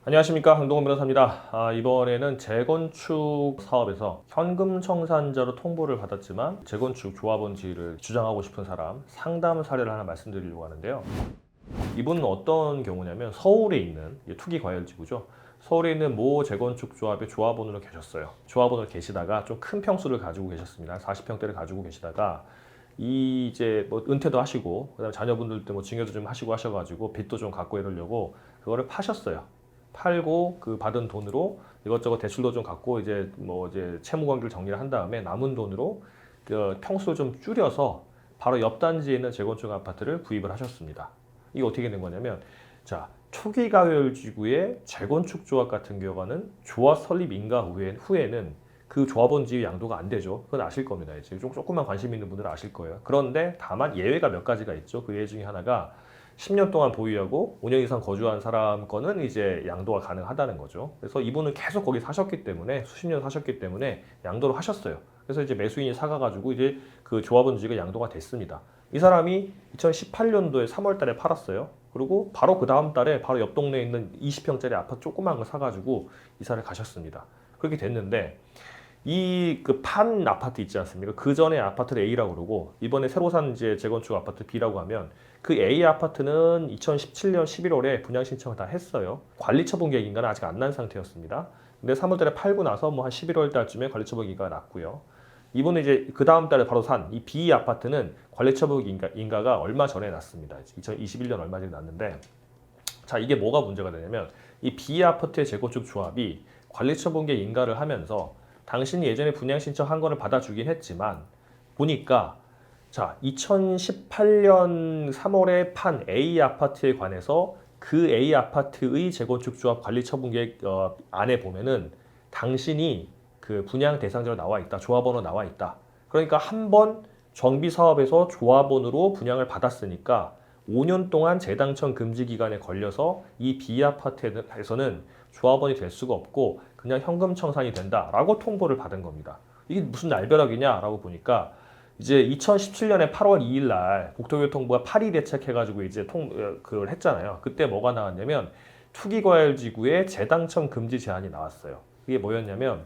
안녕하십니까, 강동원 변호사입니다. 이번에는 재건축 사업에서 현금 청산자로 통보를 받았지만 재건축 조합원 지위를 주장하고 싶은 사람 상담 사례를 하나 말씀드리려고 하는데요. 이분은 어떤 경우냐면 서울에 있는 투기과열지구죠. 서울에 있는 모 재건축 조합의 조합원으로 계셨어요. 조합원으로 계시다가 좀 큰 평수를 가지고 계셨습니다. 40평대를 가지고 계시다가 이제 뭐 은퇴도 하시고 그다음에 자녀분들도 뭐 증여도 좀 하시고 하셔가지고 빚도 좀 갚고 이러려고 그거를 파셨어요. 팔고 그 받은 돈으로 이것저것 대출도 좀 갚고 이제 채무 관계를 정리를 한 다음에 남은 돈으로 그 평수를 좀 줄여서 바로 옆 단지에 있는 재건축 아파트를 구입을 하셨습니다. 이게 어떻게 된 거냐면, 자, 초기 가열지구의 재건축 조합 같은 경우는 조합 설립 인가 후에는 그 조합원 지위 양도가 안 되죠. 그건 아실 겁니다. 이제 조금만 관심 있는 분들은 아실 거예요. 그런데 다만 예외가 몇 가지가 있죠. 그 예외 중에 하나가 10년 동안 보유하고 5년 이상 거주한 사람 거는 이제 양도가 가능하다는 거죠. 그래서 이분은 계속 거기 사셨기 때문에 수십 년 사셨기 때문에 양도를 하셨어요. 그래서 이제 매수인이 사가가지고 이제 그 조합원 지위가 양도가 됐습니다. 이 사람이 2018년도에 3월 달에 팔았어요. 그리고 바로 그 다음 달에 바로 옆 동네에 있는 20평짜리 아파트 조그만 거 사가지고 이사를 가셨습니다. 그렇게 됐는데 이 그 판 아파트 있지 않습니까? 그 전에 아파트를 A라고 그러고 이번에 새로 산 이제 재건축 아파트 B라고 하면 그 A 아파트는 2017년 11월에 분양 신청을 다 했어요. 관리처분 계획 인가는 아직 안 난 상태였습니다. 근데 3월 달에 팔고 나서 뭐 한 11월 달쯤에 관리처분 인가가 났고요. 이번에 이제 그 다음 달에 바로 산 이 B 아파트는 관리처분 인가가 얼마 전에 났습니다. 2021년 얼마 전에 났는데, 자, 이게 뭐가 문제가 되냐면 이 B 아파트의 재건축 조합이 관리처분 계획 인가를 하면서 당신이 예전에 분양 신청한 거를 받아주긴 했지만 보니까, 자, 2018년 3월에 판 A 아파트에 관해서 그 A 아파트의 재건축 조합 관리 처분 계획 안에 보면은 당신이 그 분양 대상자로 나와 있다. 조합원으로 나와 있다. 그러니까 한 번 정비 사업에서 조합원으로 분양을 받았으니까 5년 동안 재당첨 금지 기간에 걸려서 이 B 아파트에서는 조합원이 될 수가 없고 그냥 현금 청산이 된다라고 통보를 받은 겁니다. 이게 무슨 날벼락이냐라고 보니까 이제 2017년에 8월 2일 날 국토교통부가 파리 대책해가지고 이제 그걸 했잖아요. 그때 뭐가 나왔냐면 투기과열지구의 재당첨 금지 제한이 나왔어요. 이게 뭐였냐면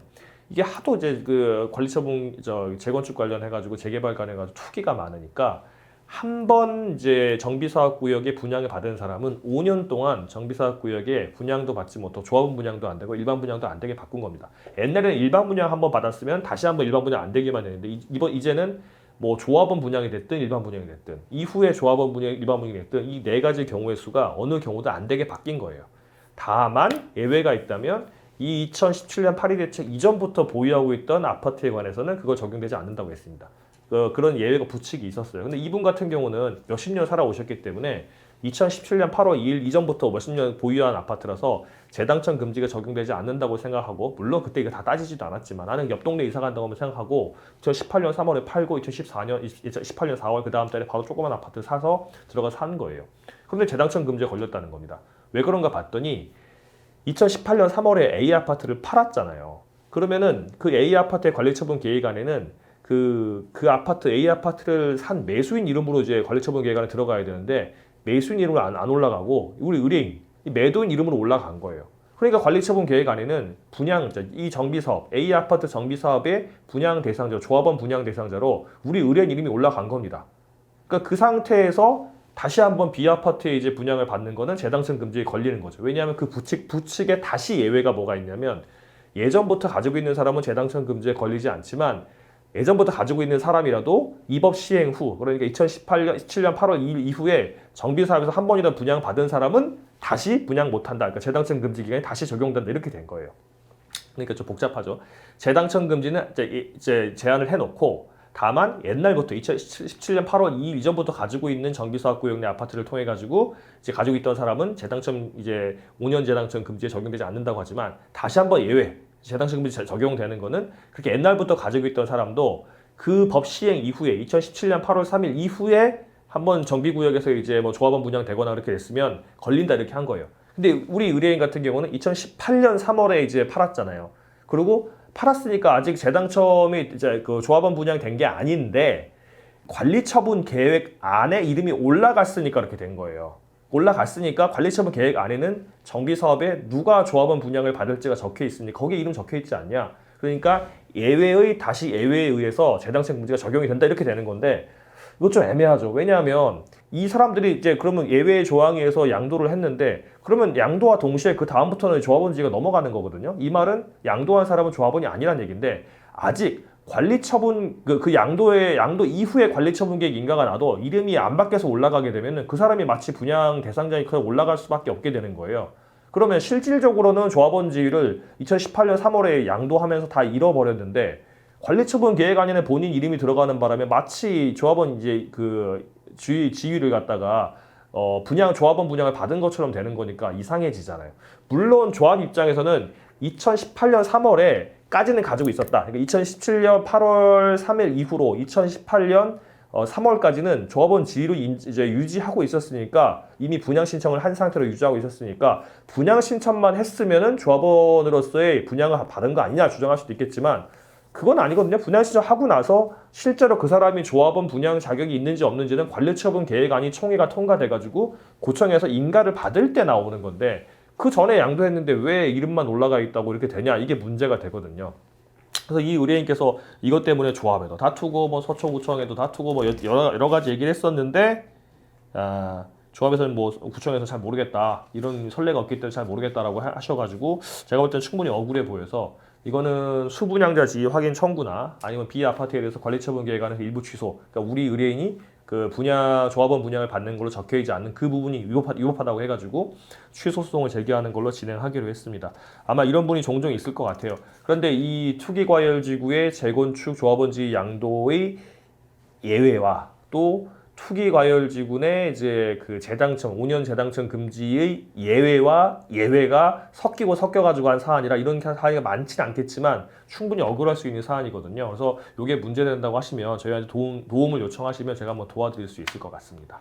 이게 하도 이제 그 관리처분 재건축 관련해가지고 재개발 관련해가지고 투기가 많으니까 한 번 이제 정비사업구역에 분양을 받은 사람은 5년 동안 정비사업구역에 분양도 받지 못하고 조합원 분양도 안 되고 일반 분양도 안 되게 바꾼 겁니다. 옛날에는 일반 분양 한 번 받았으면 다시 한번 일반 분양 안 되기만 했는데 이제는 뭐 조합원 분양이 됐든 일반 분양이 됐든 이후에 조합원 분양, 일반 분양이 됐든 이 네 가지 경우의 수가 어느 경우도 안 되게 바뀐 거예요. 다만 예외가 있다면 이 2017년 파리 대책 이전부터 보유하고 있던 아파트에 관해서는 그거 적용되지 않는다고 했습니다. 그런 예외가 부칙이 있었어요. 근데 이분 같은 경우는 몇십 년 살아오셨기 때문에 2017년 8월 2일 이전부터 몇십 년 보유한 아파트라서 재당첨 금지가 적용되지 않는다고 생각하고, 물론 그때 이거 다 따지지도 않았지만 나는 옆 동네 이사 간다고 생각하고 2018년 3월에 팔고 2018년 4월 그 다음 달에 바로 조그만 아파트 사서 들어가서 산 거예요. 그런데 재당첨 금지에 걸렸다는 겁니다. 왜 그런가 봤더니 2018년 3월에 A 아파트를 팔았잖아요. 그러면은 그 A 아파트의 관리처분 계획안에는 그 아파트 A 아파트를 산 매수인 이름으로 이제 관리처분 계획안에 들어가야 되는데 매수인 이름으로 안 올라가고 우리 의뢰인 매도인 이름으로 올라간 거예요. 그러니까 관리처분 계획안에는 이 정비사업 A 아파트 정비사업의 분양 대상자, 조합원 분양 대상자로 우리 의뢰인 이름이 올라간 겁니다. 그러니까 그 상태에서 다시 한번 B 아파트에 이제 분양을 받는 거는 재당첨 금지에 걸리는 거죠. 왜냐하면 그 부칙에 다시 예외가 뭐가 있냐면, 예전부터 가지고 있는 사람은 재당첨 금지에 걸리지 않지만 예전부터 가지고 있는 사람이라도 이 법 시행 후, 그러니까 2017년 8월 2일 이후에 정비사업에서 한 번이라도 분양 받은 사람은 다시 분양 못한다. 그러니까 재당첨 금지 기간이 다시 적용된다. 이렇게 된 거예요. 그러니까 좀 복잡하죠. 재당첨 금지는 이제 제한을 해놓고, 다만 옛날부터 2017년 8월 2일 이전부터 가지고 있는 정비사업구역 내 아파트를 통해 가지고 이제 가지고 있던 사람은 재당첨 이제 5년 재당첨 금지에 적용되지 않는다고 하지만, 다시 한번 예외 재당첨 금지 적용되는 거는 그렇게 옛날부터 가지고 있던 사람도 그 법 시행 이후에 2017년 8월 3일 이후에 한번 정비구역에서 이제 뭐 조합원 분양되거나 그렇게 됐으면 걸린다 이렇게 한 거예요. 근데 우리 의뢰인 같은 경우는 2018년 3월에 이제 팔았잖아요. 그리고 팔았으니까 아직 재당첨이 이제 그 조합원 분양된 게 아닌데 관리처분 계획 안에 이름이 올라갔으니까 그렇게 된 거예요. 올라갔으니까 관리처분 계획 안에는 정비 사업에 누가 조합원 분양을 받을지가 적혀 있으니 거기에 이름 적혀 있지 않냐. 그러니까 예외의 다시 예외에 의해서 재당책 문제가 적용이 된다 이렇게 되는 건데 이거 좀 애매하죠. 왜냐하면 이 사람들이 이제 그러면 예외 조항에 의해서 양도를 했는데 그러면 양도와 동시에 그 다음부터는 조합원지가 넘어가는 거거든요. 이 말은 양도한 사람은 조합원이 아니란 얘기인데 아직 관리처분 그 양도 이후에 관리처분 계획 인가가 나도 이름이 안 바뀌어서 올라가게 되면은 그 사람이 마치 분양 대상자에 올라갈 수밖에 없게 되는 거예요. 그러면 실질적으로는 조합원 지위를 2018년 3월에 양도하면서 다 잃어버렸는데 관리처분 계획안에는 본인 이름이 들어가는 바람에 마치 조합원 이제 그 지위를 갖다가 조합원 분양을 받은 것처럼 되는 거니까 이상해지잖아요. 물론 조합 입장에서는 2018년 3월에 까지는 가지고 있었다. 그러니까 2017년 8월 3일 이후로 2018년 3월까지는 조합원 지위로 이제 유지하고 있었으니까 이미 분양 신청을 한 상태로 유지하고 있었으니까 분양 신청만 했으면은 조합원으로서의 분양을 받은 거 아니냐 주장할 수도 있겠지만 그건 아니거든요. 분양 신청하고 나서 실제로 그 사람이 조합원 분양 자격이 있는지 없는지는 관리처분 계획안이 총회가 통과돼가지고 고청에서 인가를 받을 때 나오는 건데 그 전에 양도했는데 왜 이름만 올라가 있다고 이렇게 되냐 이게 문제가 되거든요. 그래서 이 의뢰인께서 이것 때문에 조합에도 다투고 뭐 서초구청에도 다투고 뭐 여러 가지 얘기를 했었는데 조합에서는 뭐 구청에서 잘 모르겠다 이런 선례가 없기 때문에 잘 모르겠다라고 하셔가지고 제가 볼 때는 충분히 억울해 보여서 이거는 수분양자 지위 확인 청구나 아니면 비아파트에 대해서 관리처분 계획안에서 일부 취소. 그러니까 우리 의뢰인이 그 조합원 분양을 받는 걸로 적혀있지 않는 그 부분이 위법하다고 해가지고 취소 소송을 제기하는 걸로 진행하기로 했습니다. 아마 이런 분이 종종 있을 것 같아요. 그런데 이 투기과열지구의 재건축 조합원지 양도의 예외와 또 투기과열지구의 이제 그 재당청 5년 재당청 금지의 예외가 섞여가지고 한 사안이라 이런 사안이 많지는 않겠지만 충분히 억울할 수 있는 사안이거든요. 그래서 이게 문제된다고 하시면 저희한테 도움을 요청하시면 제가 한번 도와드릴 수 있을 것 같습니다.